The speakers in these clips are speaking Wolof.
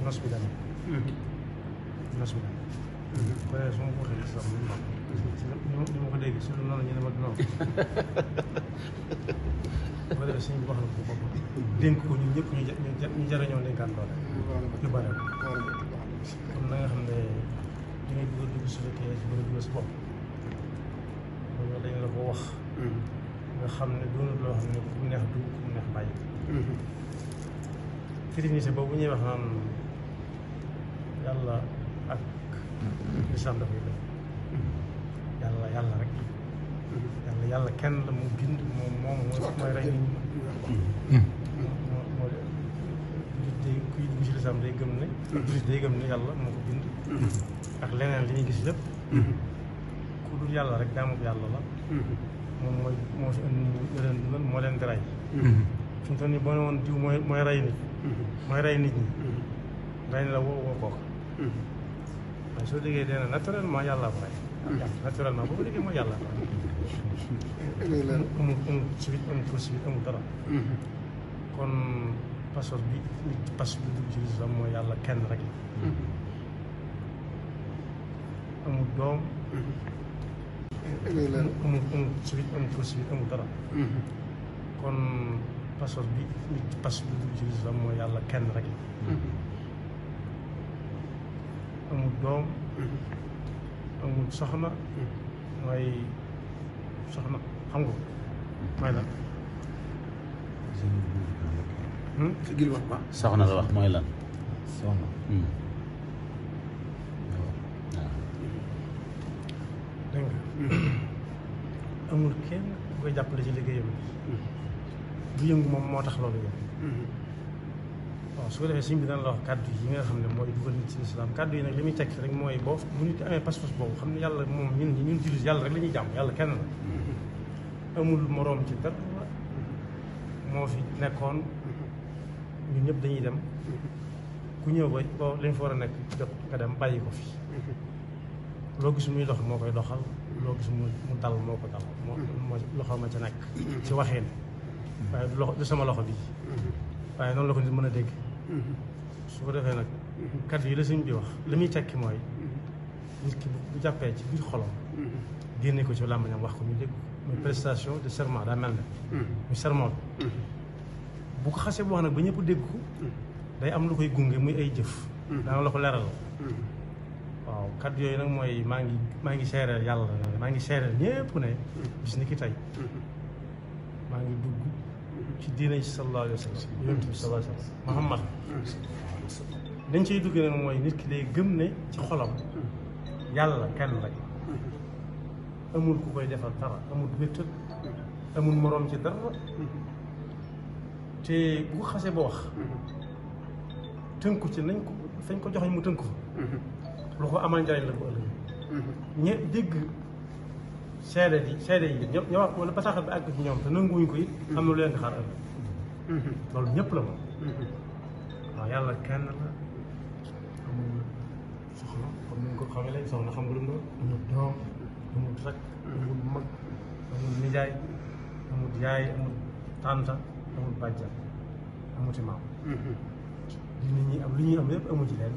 nos bi dana nos bi dana su ma ko waxee sax ni ma ko dégg su noonu ñu ne ma noonu boo defee suñu wax na ko bopp dénk ko ñun ñëpp ñu jariñoo dénkaan doole yu bare kon na nga xam ne li ngay bëgg a dugg su fekkee si bëgg a dugg si bopp loolu dañ la ko wax nga xam ne doonul loo xam ne ku mu neex dugg ku mu neex bàyyi trinité boobu ñuy wax naan yàlla ak lislaam dafay def yàlla rek yàlla kenn la mu bind moom mooy rey nit ñi moo kuy dugg ci lislaam day gëm ne jullit day gëm ne yàlla moo ko bind ak leneen li ñuy gis lépp ku dul yàlla rek jaamu yàlla la moom moo fi indi leen dundal moo leen di rey fi mu toll nii boo ne woon diw mooy rey nit mooy rey nit ñi rey ni la woo kooku waaye soo déggee dee na naturellement yàlla ko rey naturellement boo ko déggee mooy yàlla ko rey amul suite amul poursuite amul dara kon passeport bi nit pass bi dugg ci lislam mooy yàlla kenn rek amul doom amul suite amul poursuite amul dara kon passeport bi nit pass bi dugg ci lislam mooy yàlla kenn rek amul doom amul soxna mooy soxna xam nga mooy lan soxna la wax mooy lan soxna dégg nga amul kenn ku koy jàppale ci liggéeyam bu yëngu moom moo tax loolu yëngu waaw su ko defee sëñ bi daan la wax kàddu yi nga xam ne mooy dugal nit ci lislaam kàddu yi nag li muy tekk rek mooy boo bu nit amee pas-pas boobu xam ne yàlla moom ñun jullit yàlla rek la ñuy jàmm yàlla kenn la amul moroom ci dara moo fi nekkoon ñun ñëpp dañuy dem ku ñëw ba boo lañ fa war a nekk jot nga dem bàyyi ko fi loo gis muy dox moo koy doxal loo gis mu dal moo ko dal moo loxo ma ca nekk ci waxeen waaye du sama loxo bi waaye noonu la ko nit mën a dégg su ko defee nag kàddu yi la sëñ bi wax li muy tekki mooy nit ki bu jàppee ci biir xolam génne ko ci làmbañam wax ko ñu dégg muy prestation de serment daa mel ne muy serment bi bu ko xasee bu wax nag ba ñëpp dégg ko day am lu koy gunge muy ay jëf daana la ko leeral waaw kàddu yooyu nag mooy maa ngi seereel yàlla maa ngi seereel ñépp ne bis ni ki tey maa ngi dugg ci diina ci sallallahu alayhi wa sallam yonent bi sallallahu alayhi wa sallam Muhammad dañ ciy dugg nag mooy nit ki day gëm ne ci xolam yàlla kenn rek amul ku koy defal dara amul wéttal amul moroom ci dara te bu ko xasee ba wax tënku ci nañ ko fañ ko joxe mu tënku fa lu ko amal njariñ la ko ëllëg ñe dégg seede yi ñëpp wax wala bataaxal bi àgg ci ñoom te nanguwuñ ko it am na lu leen di xaar ëllëg loolu ñëpp la moom waaw yàlla kenn la amul soxna comme ni nga ko xamee léegi soxna xam nga lu mu doon amul doom amul rak amul mag amul nijaay amul yaay amul tànta amul bàjjan amuti maam li nit ñi am li ñuy am yëpp amu ci leen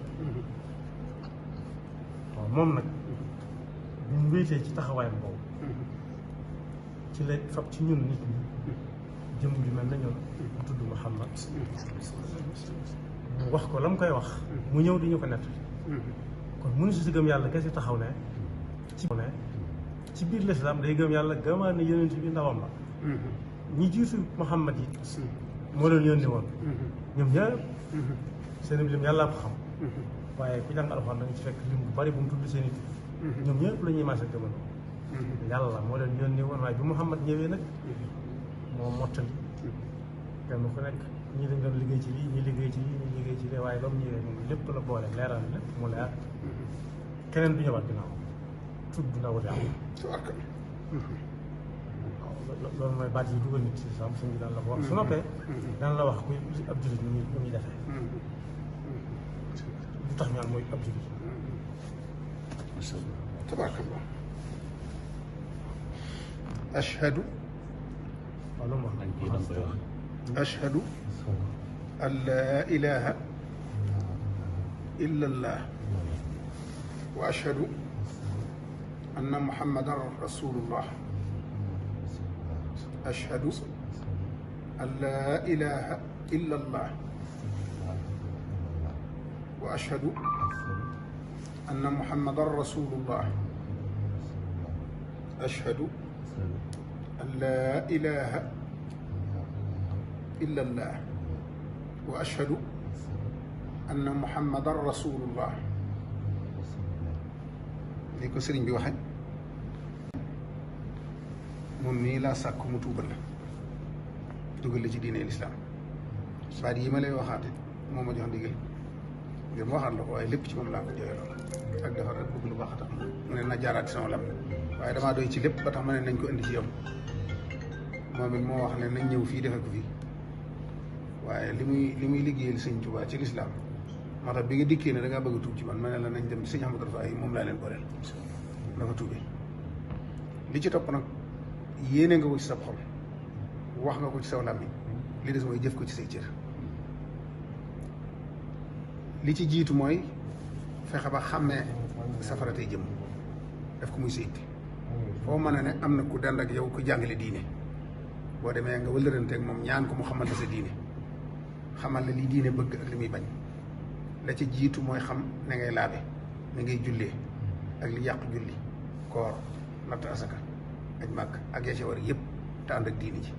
waaw moom nag bu mu wéetee ci taxawaayam boobu ci la fab ci ñun nit ñi jëm ju mel na ñun mu tudd Muhammad mu wax ko la mu koy wax mu ñëw di ñu ko nett kon mënu si gëm yàlla kese taxaw ne ci biir lislaam day gëm yàlla gëmaat ne yonent bi ndawam la ñi jiitu Muhammad yi moo leen yónni woon ñoom ñëpp seen lim yàllaa ko xam waaye ku jàng alxuraan da nga ci fekk lim bu bari bu mu tudd seen i ñoom ñëpp la ñuy maase gëmal yàlla moo leen yónni woon waaye bi Muhammad ñëwee nag moo mottali kenn ku nekk ñii dañ doon liggéey ci lii ñii liggéey ci lii ñii liggéey ci lii waaye ba mu ñëwee moom lépp la boole leeral lépp mu leer keneen du ñëwaat ginnaaw tudd ndawul yàlla loolu mooy baat yi dugal nit ci sam suñu daan la ko wax su noppee daan la wax kuy ab jullit ñu muy defee lu tax ñaan mooy ab jullit tabarakallah ashhadu ashhadu an laa ilaha illa allah wa ashhadu anna muhammadan rasulullah ashhadu an laa ilaha illa allah wa ashhadu anna muhammadan rasulullah ashhadu an laa ilaha illa allah wa ashhadu anna muhammadan rasulullah li ko sëriñ bi waxe moom mii laa sàkku mu tuubal la dugal la ci diine lislaam baat yi ma lay waxaate moo ma jox ndigal ngir ma waxaat la ko waaye lépp ci moom laa ko jooyaloo ak defar rek bëgg lu baax a tax mu ne na jaaraat sama lam waaye damaa doy ci lépp ba tax ma ne nañ ko indi ci yow moom it moo wax ne nañ ñëw fii defe ko fii waaye li muy liggéeyal sëñ Tuubaa ci lislaam moo tax bi nga dikkee ne da ngaa bëgg a tuub ci man ma ne la nañ dem sëñ Ahmadou Rafaay yi moom laa leen booleel dafa tuubee li ci topp nag yéene nga ko ci sa xol wax nga ko ci saw làmmiñ li des mooy jëf ko ci say cër li ci jiitu mooy fexe ba xàmmee safara tey jëm def ko muy sa itte foo mën a ne am na ku dend ak yow ku jàngale diine boo demee nga wëllëranteeg moom ñaan ko mu xamal la sa diine xamal la li diine bëgg ak li muy bañ la ci jiitu mooy xam ne ngay laabe ne ngay jullee ak li yàq julli koor natt asaka aj màkk ak ya ci war yëpp te ànd ak diine ji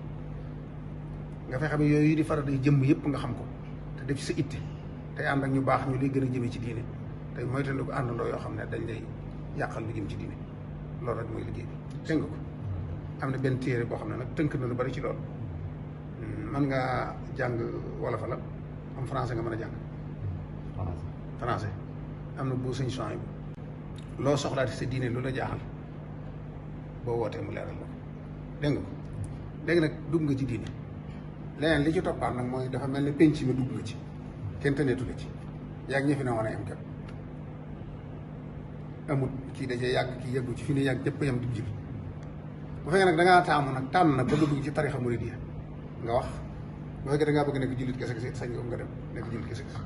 nga fexe ba yooyu di faral di jëmm yëpp nga xam ko te def ci sa itte tey ànd ak ñu baax ñu lay gën a jëmee ci diine tey moytandiku àndandoo yoo xam ne dañ lay yàqal lu jëm ci diine loolu rek mooy liggéey bi dégg nga ko am na benn téere boo xam ne nag tënk na lu bari ci loolu mën ngaa jàng wolof la am français nga mën a jàng français am na bu sëñ champs bi loo soxlaati sa diine lu la jaaxal boo wootee mu leeral la ko dégg nga ko léegi nag dugg nga ci diine leneen li ci toppaat nag mooy dafa mel ne penc mi dugg nga ci kenn tëneetu la ci yàgg ñi fi ne woon a yem képp amut kii dajee yàgg kii yëggu ci fi ne yàgg ñëpp yem di jib bu fekkee nag da ngaa taamu nag tànn nag ba nga dugg ci tarixa muridiyya nga wax bu fekkee da ngaa bëgg nekk jullit kese kese sañ nga dem nekk jullit kese kese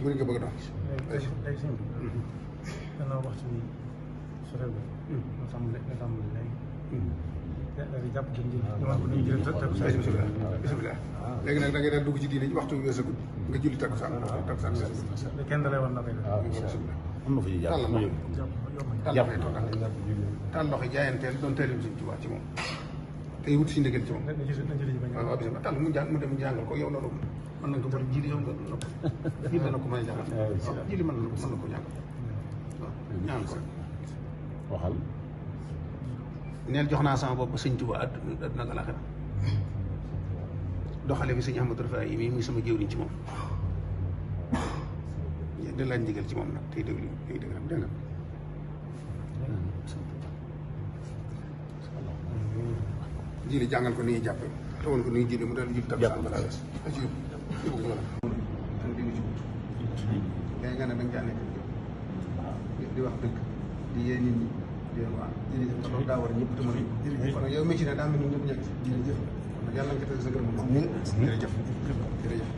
murid nga bëgg doon léegi sëñ bi gannaaw waxtu bi su réew bi nga tàmbali léegi léegi jàpp dañ jël bismillah léegi nag da ngay daal dugg ci diine waxtu bi weesagul nga julli takkusaan kenn da lay war na koy def am na fu ñuy jàpp taal loxo jaayanteel doon teelim Sëñ Tuubaa ci moom tey wut si ndigal ci moom waaw bismillah taal mu dem jàngal ko yow loolu mën nañ ko bëri jili yow nga nopp jili dana ko mën a jàngal jili mën na ko jàngal waaw ñaan ko waxal neel jox naa sama bopp Sëñ Tuubaa àdduna ak àllaaxira doxale bi Sëñ Ahmadou Rafaay yi muy sama jëwriñ ci moom da laaj ndigal ci moom nag tey déglu tey déglu nag dégg nga jili jàngal ko ni ñuy jàppe tewoon ko ni ñuy jili mu dal jili takkusaan balaa des léegi nga ne da nga caa nekk di wax dëgg di yee nit ñi di waaw jërëjëf loolu daa war a ñëpp te mën kon nag yow mi ci ne daa mel ni ñëpp ñàkk jërëjëf kon nag yàlla nga teg sa gërëm moom jërëjëf jërëjëf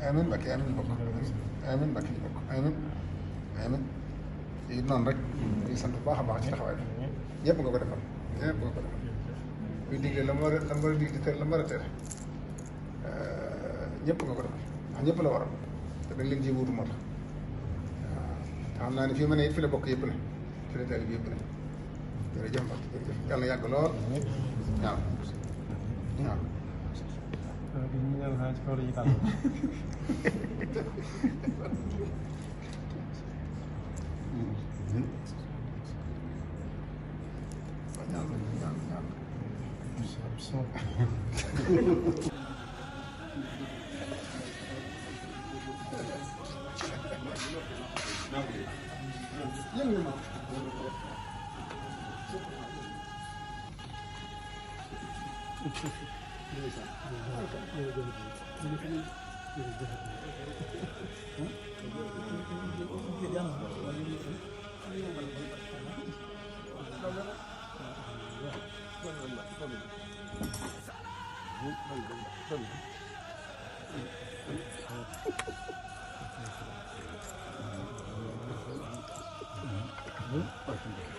amin Mbacke amin bokk amin Mbacke ñu bokk amin amin yi noonu rek di sant bu baax a baax ci taxawaay bi ñëpp nga ko defal ñëpp nga ko defal kuy digle la mu war a digle te la mu war a tere ñëpp nga ko defal ndax ñëpp la waral te dañ leen ciy wuutu moo tax waaw te xam naa ne fii ma ne it fi la bokk yëpp la fi la taalib yëpp la jërëjëf Mbacke jërëjëf yàlla yàgg lool waaw waaw ñu ñaan xanaa ci kaw la ñuy tàll.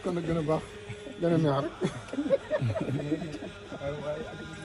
kon nag gën a baax gën a neex rek